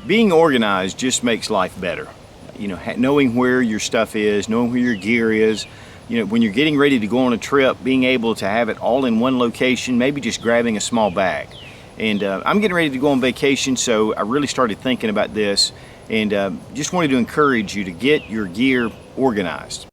being organized just makes life better. You know, knowing where your stuff is, knowing where your gear is. You know, when you're getting ready to go on a trip, being able to have it all in one location, maybe just grabbing a small bag. And I'm getting ready to go on vacation, so I really started thinking about this and just wanted to encourage you to get your gear organized.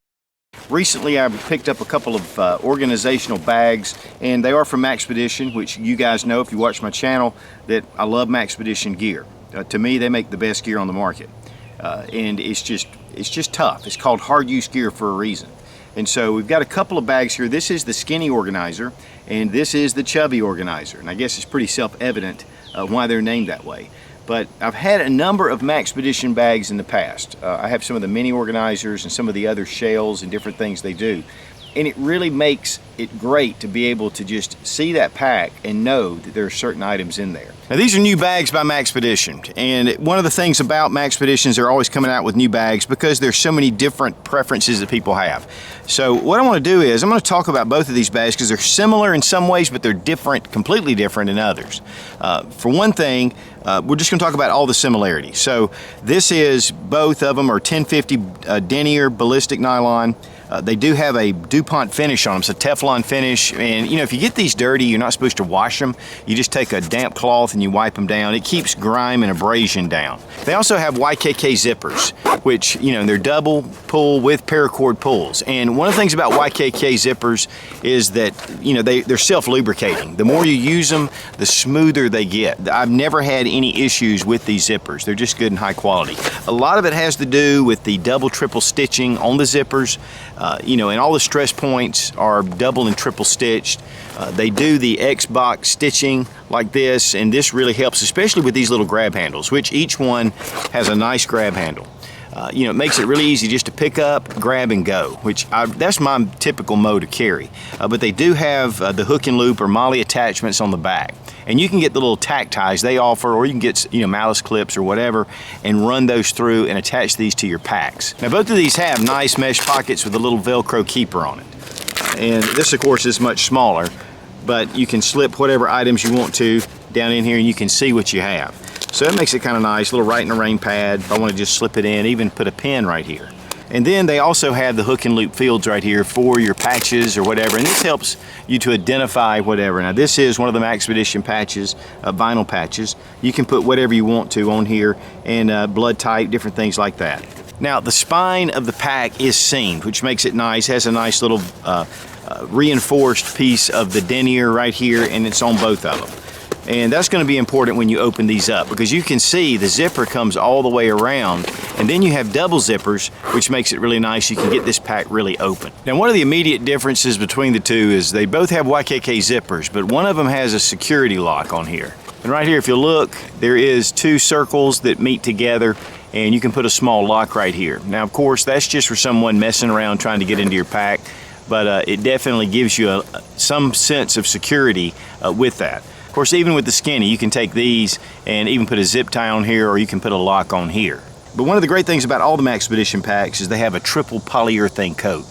Recently I picked up a couple of organizational bags, and they are from Maxpedition, which you guys know if you watch my channel that I love Maxpedition gear. To me, they make the best gear on the market, and it's just tough. It's called hard use gear for a reason. And so we've got a couple of bags here. This is the Skinny Organizer, and this is the Chubby Organizer. And I guess it's pretty self-evident why they're named that way. But I've had a number of Maxpedition bags in the past. I have some of the mini organizers and some of the other shells and different things they do. And it really makes it great to be able to just see that pack and know that there are certain items in there. Now these are new bags by Maxpedition, and one of the things about Maxpedition is they're always coming out with new bags because there's so many different preferences that people have. So what I want to do is I'm going to talk about both of these bags because they're similar in some ways, but they're different, completely different in others. For one thing, we're just going to talk about all the similarities. So this is, both of them are 1050 denier ballistic nylon. They do have a DuPont finish on them, so Teflon finish. And you know, if you get these dirty, you're not supposed to wash them. You just take a damp cloth and you wipe them down. It keeps grime and abrasion down. They also have YKK zippers, which, you know, they're double pull with paracord pulls. And one of the things about YKK zippers is that, you know, they're self-lubricating. The more you use them, the smoother they get. I've never had any issues with these zippers. They're just good and high quality. A lot of it has to do with the double, triple stitching on the zippers. You know, and all the stress points are double and triple stitched. They do the X-box stitching like this, and this really helps, especially with these little grab handles, which each one has a nice grab handle. You know, it makes it really easy just to pick up, grab, and go, which that's my typical mode of carry. But they do have the hook and loop or MOLLE attachments on the back. And you can get the little tack ties they offer, or you can get, you know, malice clips or whatever, and run those through and attach these to your packs. Now both of these have nice mesh pockets with a little Velcro keeper on it. And this, of course, is much smaller, but you can slip whatever items you want to down in here and you can see what you have. So it makes it kind of nice, a little right in the rain pad. If I want to just slip it in, even put a pen right here. And then they also have the hook and loop fields right here for your patches or whatever, and this helps you to identify whatever. Now this is one of the Maxpedition patches, vinyl patches. You can put whatever you want to on here, and blood type, different things like that. Now the spine of the pack is seamed, which makes it nice. It has a nice little reinforced piece of the denier right here, and it's on both of them. And that's going to be important when you open these up, because you can see the zipper comes all the way around, and then you have double zippers, which makes it really nice. You can get this pack really open. Now one of the immediate differences between the two is they both have YKK zippers, but one of them has a security lock on here. And right here, if you look, there is two circles that meet together, and you can put a small lock right here. Now of course that's just for someone messing around trying to get into your pack, but it definitely gives you some sense of security with that. Of course, even with the Skinny, you can take these and even put a zip tie on here, or you can put a lock on here. But one of the great things about all the Maxpedition packs is they have a triple polyurethane coat.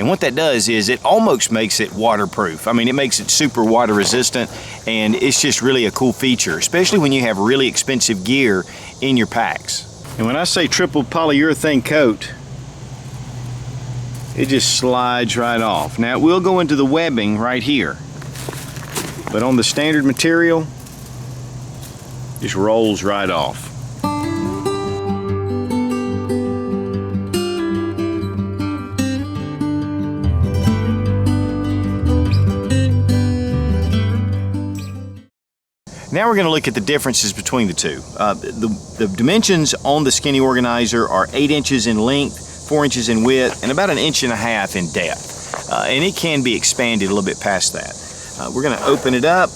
And what that does is it almost makes it waterproof. I mean, it makes it super water resistant, and it's just really a cool feature, especially when you have really expensive gear in your packs. And when I say triple polyurethane coat, it just slides right off. Now it will go into the webbing right here, but on the standard material, just rolls right off. Now we're going to look at the differences between the two. The dimensions on the Skinny Organizer are 8 inches in length, 4 inches in width, and about 1.5 inches in depth. And it can be expanded a little bit past that. We're going to open it up.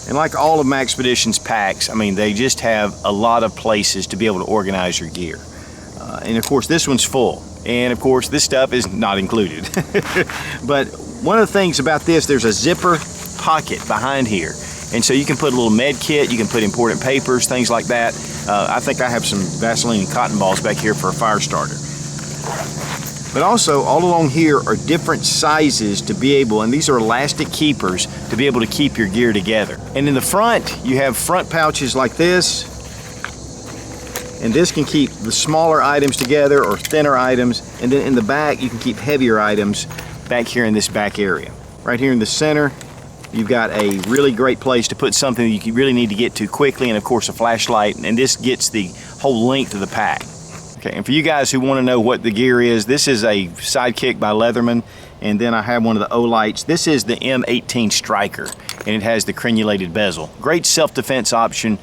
And like all of Maxpedition's packs, I mean, they just have a lot of places to be able to organize your gear. And of course, this one's full. And of course, this stuff is not included. But one of the things about this, there's a zipper pocket behind here. And so you can put a little med kit, you can put important papers, things like that. I think I have some Vaseline and cotton balls back here for a fire starter. But also all along here are different sizes to be able, and these are elastic keepers to be able to keep your gear together. And in the front, you have front pouches like this, and this can keep the smaller items together or thinner items. And then in the back, you can keep heavier items back here in this back area. Right here in the center, you've got a really great place to put something that you really need to get to quickly, and of course a flashlight, and this gets the whole length of the pack. Okay, and for you guys who want to know what the gear is, this is a Sidekick by Leatherman, and then I have one of the Olights. This is the M18 Striker, and it has the crenulated bezel. Great self-defense option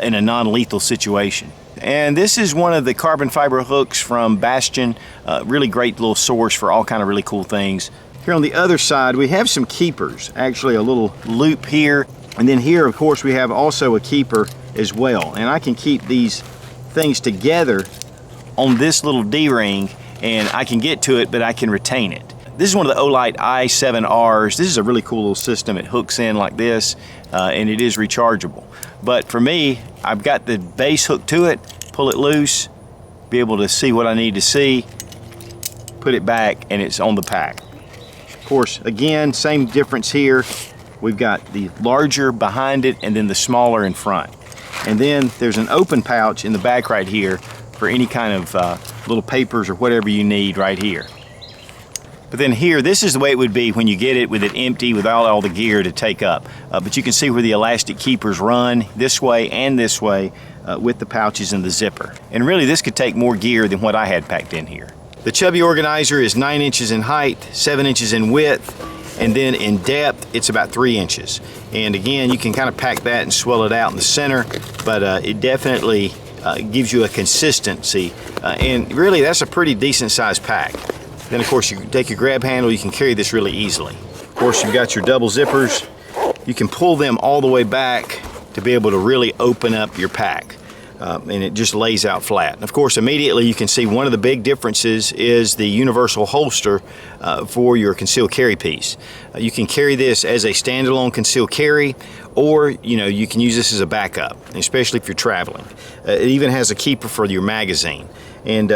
in a non-lethal situation. And this is one of the carbon fiber hooks from Bastion. Really great little source for all kind of really cool things. Here on the other side, we have some keepers. Actually, a little loop here. And then here, of course, we have also a keeper as well. And I can keep these things together on this little D-ring, and I can get to it, but I can retain it. This is one of the Olight i7Rs. This is a really cool little system. It hooks in like this, and it is rechargeable. But for me, I've got the base hooked to it, pull it loose, be able to see what I need to see, put it back, and it's on the pack. Of course, again, same difference here. We've got the larger behind it and then the smaller in front. And then there's an open pouch in the back right here for any kind of little papers or whatever you need right here. But then here, this is the way it would be when you get it with it empty without all the gear to take up. But you can see where the elastic keepers run this way and this way with the pouches and the zipper. And really, this could take more gear than what I had packed in here. The Chubby Organizer is 9 inches in height, 7 inches in width, and then in depth, it's about 3 inches. And again, you can kind of pack that and swell it out in the center, but it definitely gives you a consistency. And really, that's a pretty decent sized pack. Then of course you can take your grab handle, you can carry this really easily. Of course you've got your double zippers. You can pull them all the way back to be able to really open up your pack. And it just lays out flat. And of course immediately you can see one of the big differences is the universal holster for your concealed carry piece. You can carry this as a standalone concealed carry, or you can use this as a backup, especially if you're traveling. It even has a keeper for your magazine. And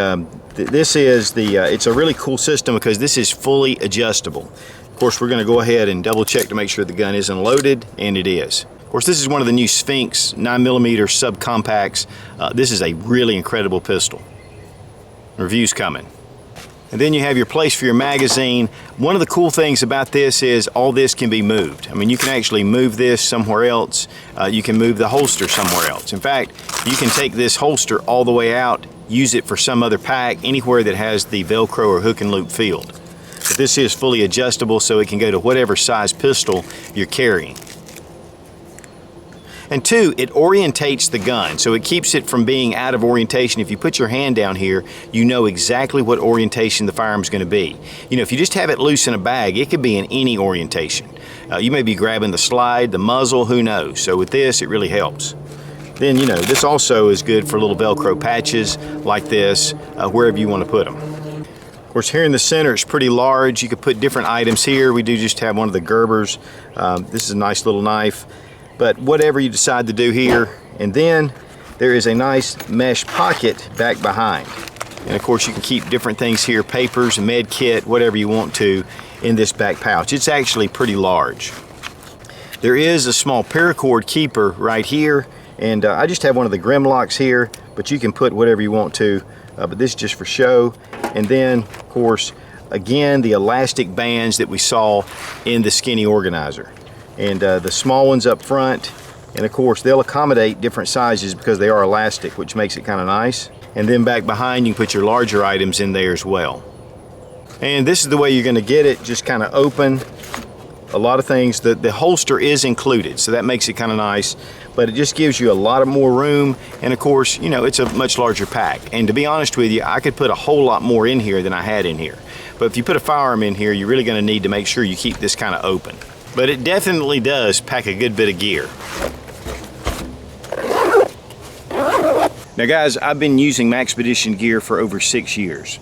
this is it's a really cool system because this is fully adjustable. Of course, we're going to go ahead and double check to make sure the gun isn't loaded, and it is. Of course, this is one of the new Sphinx 9mm subcompacts. This is a really incredible pistol. Review's coming. And then you have your place for your magazine. One of the cool things about this is all this can be moved. I mean, you can actually move this somewhere else. You can move the holster somewhere else. In fact, you can take this holster all the way out, use it for some other pack, anywhere that has the Velcro or hook and loop field. But this is fully adjustable, so it can go to whatever size pistol you're carrying. And two, it orientates the gun, so it keeps it from being out of orientation. If you put your hand down here, you know exactly what orientation the firearm's going to be. If you just have it loose in a bag, it could be in any orientation. You may be grabbing the slide, the muzzle, who knows. So with this, it really helps. Then, this also is good for little Velcro patches like this, wherever you want to put them. Of course, here in the center, it's pretty large. You could put different items here. We do just have one of the Gerbers. This is a nice little knife. But whatever you decide to do here. And then there is a nice mesh pocket back behind. And of course, you can keep different things here, papers, a med kit, whatever you want to, in this back pouch. It's actually pretty large. There is a small paracord keeper right here. And I just have one of the Grimlocks here, but you can put whatever you want to. But this is just for show. And then, of course, again, the elastic bands that we saw in the Skinny Organizer. And the small ones up front, and of course they'll accommodate different sizes because they are elastic, which makes it kind of nice. And then back behind you can put your larger items in there as well. And this is the way you're going to get it, just kind of open. A lot of things, the holster is included, so that makes it kind of nice, but it just gives you a lot of more room. And of course, it's a much larger pack. And to be honest with you, I could put a whole lot more in here than I had in here. But if you put a firearm in here, you're really going to need to make sure you keep this kind of open. But it definitely does pack a good bit of gear. Now guys, I've been using Maxpedition gear for over 6 years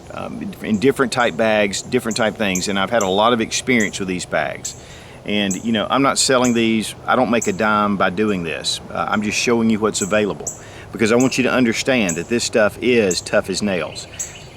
in different type bags, different type things, and I've had a lot of experience with these bags. And I'm not selling these. I don't make a dime by doing this. I'm just showing you what's available because I want you to understand that this stuff is tough as nails.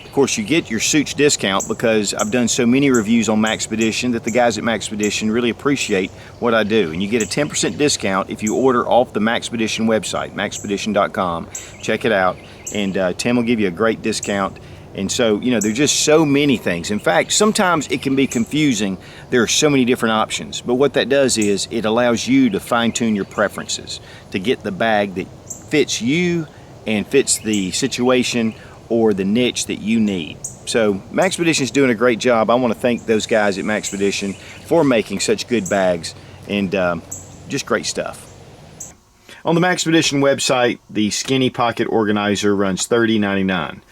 Of course, you get your Such discount because I've done so many reviews on Maxpedition that the guys at Maxpedition really appreciate what I do. And you get a 10% discount if you order off the Maxpedition website, maxpedition.com. Check it out, and Tim will give you a great discount. And so, you know, there's just so many things. In fact, sometimes it can be confusing. There are so many different options. But what that does is it allows you to fine-tune your preferences to get the bag that fits you and fits the situation or the niche that you need. So Maxpedition is doing a great job. I want to thank those guys at Maxpedition for making such good bags, and just great stuff. On the Maxpedition website, the Skinny Pocket Organizer runs $30.99.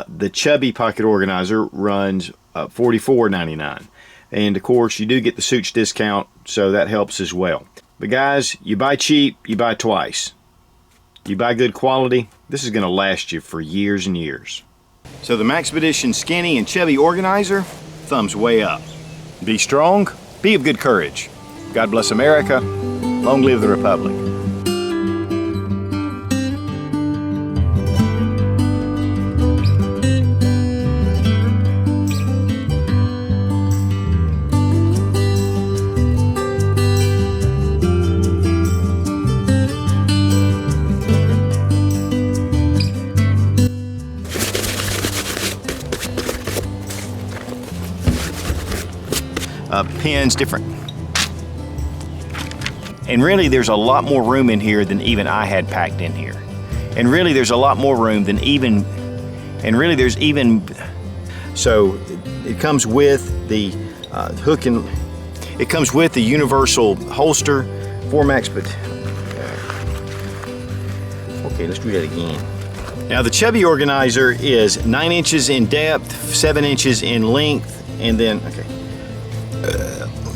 The Chubby Pocket Organizer runs $44.99. And of course, you do get the Such discount, so that helps as well. But guys, you buy cheap, you buy twice. You buy good quality, this is going to last you for years and years. So the Maxpedition Skinny and Chubby Organizer, thumbs way up. Be strong, be of good courage. God bless America. Long live the Republic. Pins, different. And really there's a lot more room in here than even I had packed in here. And really there's a lot more room than even, so it comes with the hook, and it comes with the universal holster for Maxpedition. Okay, let's do that again. Now the Chubby Organizer is 9 inches in depth, 7 inches in length, and then, okay.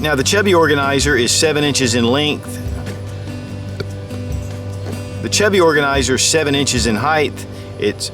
Now the Chubby Organizer is 7 inches in length. The Chubby Organizer is 7 inches in height. It's